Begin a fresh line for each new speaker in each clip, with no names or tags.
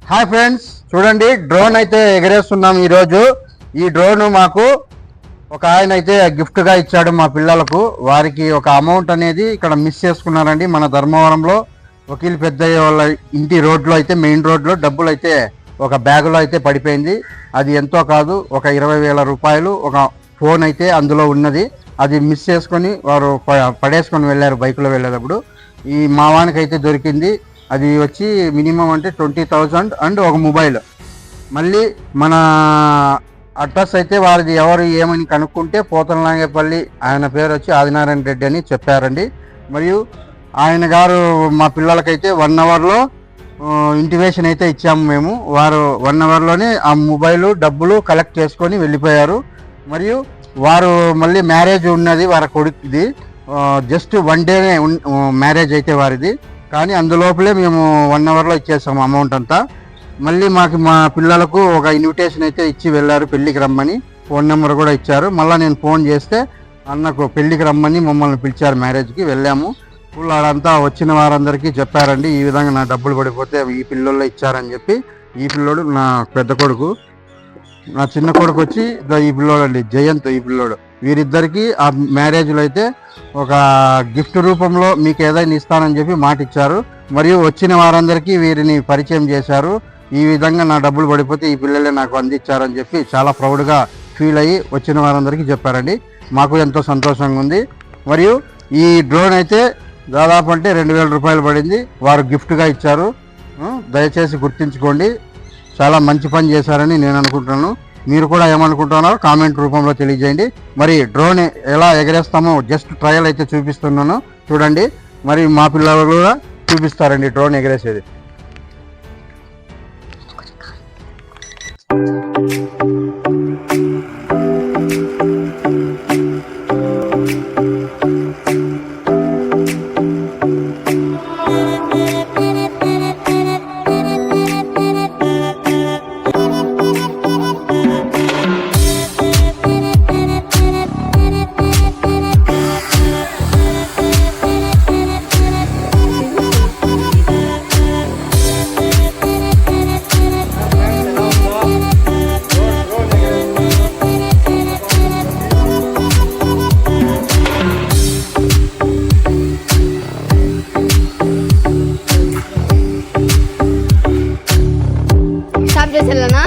Hi friends, చూడండి drone అయితే ఎగరేస్తున్నాం ఈరోజు. ఈ డ్రోన్ మాకు ఒక ఆయన అయితే గిఫ్ట్గా ఇచ్చాడు మా పిల్లలకు. వారికి ఒక అమౌంట్ అనేది ఇక్కడ మిస్ చేసుకున్నారండి. మన ధర్మవరంలో వకీల్ పెద్దయ్య వాళ్ళ ఇంటి రోడ్లో అయితే, మెయిన్ రోడ్లో డబ్బులు అయితే ఒక బ్యాగులో అయితే పడిపోయింది. అది ఎంతో కాదు, ఒక 20,000 రూపాయలు. ఒక ఫోన్ అయితే అందులో ఉన్నది. అది మిస్ చేసుకొని వారు పడేసుకొని వెళ్ళారు బైక్లో వెళ్ళేటప్పుడు. ఈ మావానికి అయితే దొరికింది. అది వచ్చి మినిమం అంటే 20,000 అండ్ ఒక మొబైల్. మళ్ళీ మన అడ్రస్ అయితే వారిది ఎవరు ఏమని కనుక్కుంటే పోతలనాగేపల్లి, ఆయన పేరు వచ్చి ఆదినారాయణ రెడ్డి అని చెప్పారండి. మరియు ఆయన గారు మా పిల్లలకైతే 1 అవర్లో ఇంటిమేషన్ అయితే ఇచ్చాము మేము. వారు 1 అవర్లోనే ఆ మొబైలు డబ్బులు కలెక్ట్ చేసుకొని వెళ్ళిపోయారు. మరియు వారు మళ్ళీ మ్యారేజ్ ఉన్నది వారి కొడుకుది. జస్ట్ 1 డేనే మ్యారేజ్ అయితే వారిది. కానీ అందులోపలే మేము 1 అవర్లో ఇచ్చేసాము అమౌంట్ అంతా. మళ్ళీ మా పిల్లలకు ఒక ఇన్విటేషన్ అయితే ఇచ్చి వెళ్ళారు పెళ్ళికి రమ్మని. ఫోన్ నెంబర్ కూడా ఇచ్చారు. మళ్ళీ నేను ఫోన్ చేస్తే అన్నకు పెళ్ళికి రమ్మని మమ్మల్ని పిలిచారు. మ్యారేజ్కి వెళ్ళాము. ఆడంతా వచ్చిన వారందరికీ చెప్పారండి, ఈ విధంగా నా డబ్బులు పడిపోతే ఈ పిల్లోళ్ళు ఇచ్చారని చెప్పి. ఈ పిల్లోడు నా పెద్ద కొడుకు, నా చిన్న కొడుకు వచ్చి ఈ పిల్లోడు అండి జయంత్. ఈ పిల్లోడు వీరిద్దరికీ ఆ మ్యారేజ్లో అయితే ఒక గిఫ్ట్ రూపంలో మీకు ఏదైనా ఇస్తానని చెప్పి మాట ఇచ్చారు. మరియు వచ్చిన వారందరికీ వీరిని పరిచయం చేశారు. ఈ విధంగా నా డబ్బులు పడిపోతే ఈ పిల్లలే నాకు అందించారని చెప్పి చాలా ప్రౌడ్గా ఫీల్ అయ్యి వచ్చిన వారందరికీ చెప్పారండి. మాకు ఎంతో సంతోషంగా ఉంది. మరియు ఈ డ్రోన్ అయితే దాదాపు అంటే 2,000 రూపాయలు పడింది. వారు గిఫ్ట్గా ఇచ్చారు. దయచేసి గుర్తుంచుకోండి. చాలా మంచి పని చేశారని నేను అనుకుంటున్నాను. మీరు కూడా ఏమనుకుంటున్నారో కామెంట్ రూపంలో తెలియజేయండి. మరి డ్రోన్ ఎలా ఎగరేస్తామో జస్ట్ ట్రయల్ అయితే చూపిస్తున్నాను, చూడండి. మరి మా పిల్లలు కూడా చూపిస్తారండి డ్రోన్ ఎగరేసేది.
చేసేనా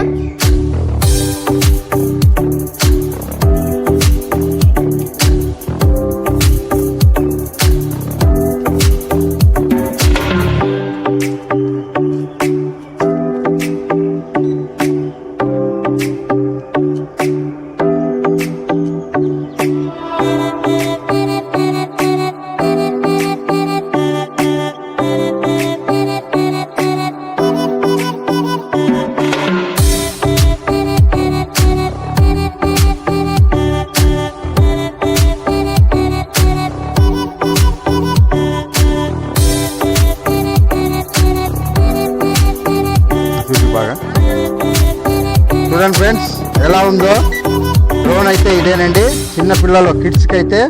బాగా చూడండి ఫ్రెండ్స్, ఎలా ఉందో డ్రోన్ అయితే ఇదేనండి. చిన్నపిల్లలు కిడ్స్కి అయితే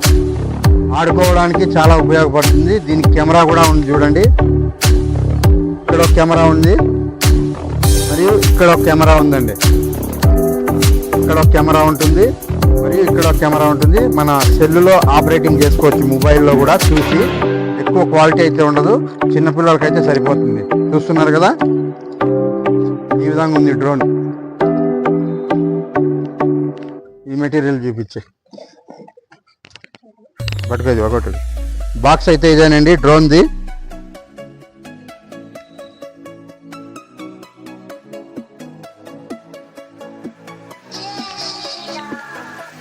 ఆడుకోవడానికి చాలా ఉపయోగపడుతుంది. దీనికి కెమెరా కూడా ఉంది చూడండి. ఇక్కడ ఒక కెమెరా ఉంది, మరియు ఇక్కడ ఒక కెమెరా ఉందండి. ఇక్కడ ఒక కెమెరా ఉంటుంది, మరియు ఇక్కడ ఒక కెమెరా ఉంటుంది. మన సెల్లులో ఆపరేటింగ్ చేసుకోవచ్చు, మొబైల్లో కూడా చూసి. ఎక్కువ క్వాలిటీ అయితే ఉండదు, చిన్నపిల్లలకైతే సరిపోతుంది. చూస్తున్నారు కదా, ఈ విధంగా ఉంది డ్రోన్. ఈ మెటీరియల్ చూపించే పట్టుకోది ఒకటి బాక్స్ అయితే ఇదేనండి డ్రోన్ది.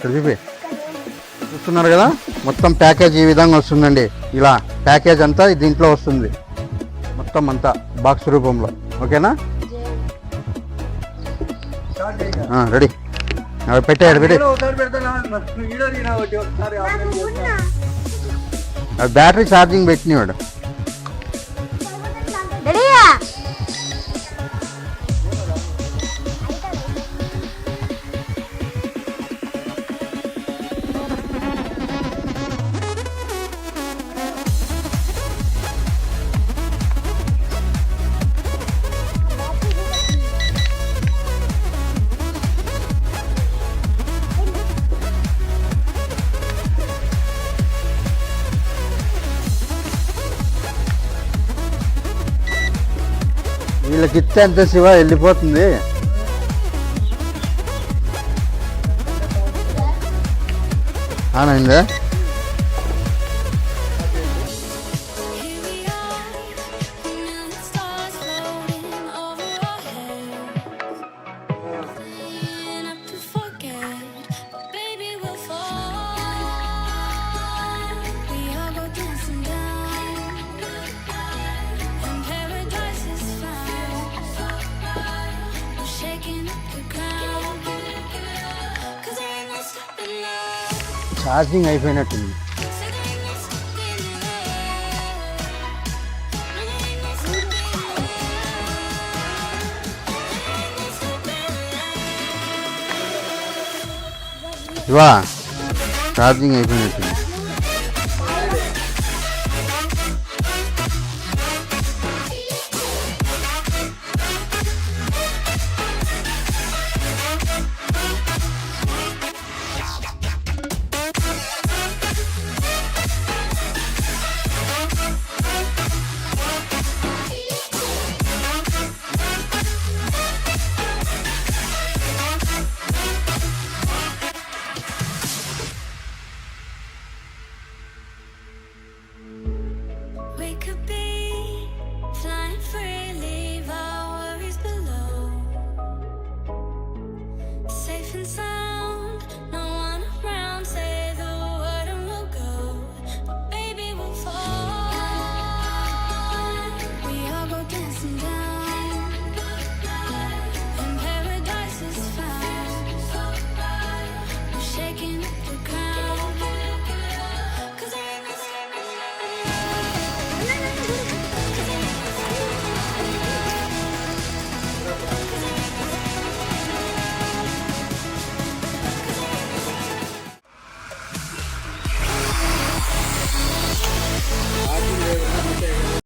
చూపి చూస్తున్నారు కదా, మొత్తం ప్యాకేజ్ ఈ విధంగా వస్తుందండి. ఇలా ప్యాకేజ్ అంతా దీంట్లో వస్తుంది, మొత్తం అంతా బాక్స్ రూపంలో. ఓకేనా, రెడీ పెట్టాడు. బ్యాటరీ ఛార్జింగ్ పెట్టినవాడు. వీళ్ళకి ఇస్తే అంతే శివ వెళ్ళిపోతుంది. ఆనంద ఛార్జింగ్ అయిపోయినట్టుంది. ఇవా ఛార్జింగ్ అయిపోయినట్టుంది.
Inside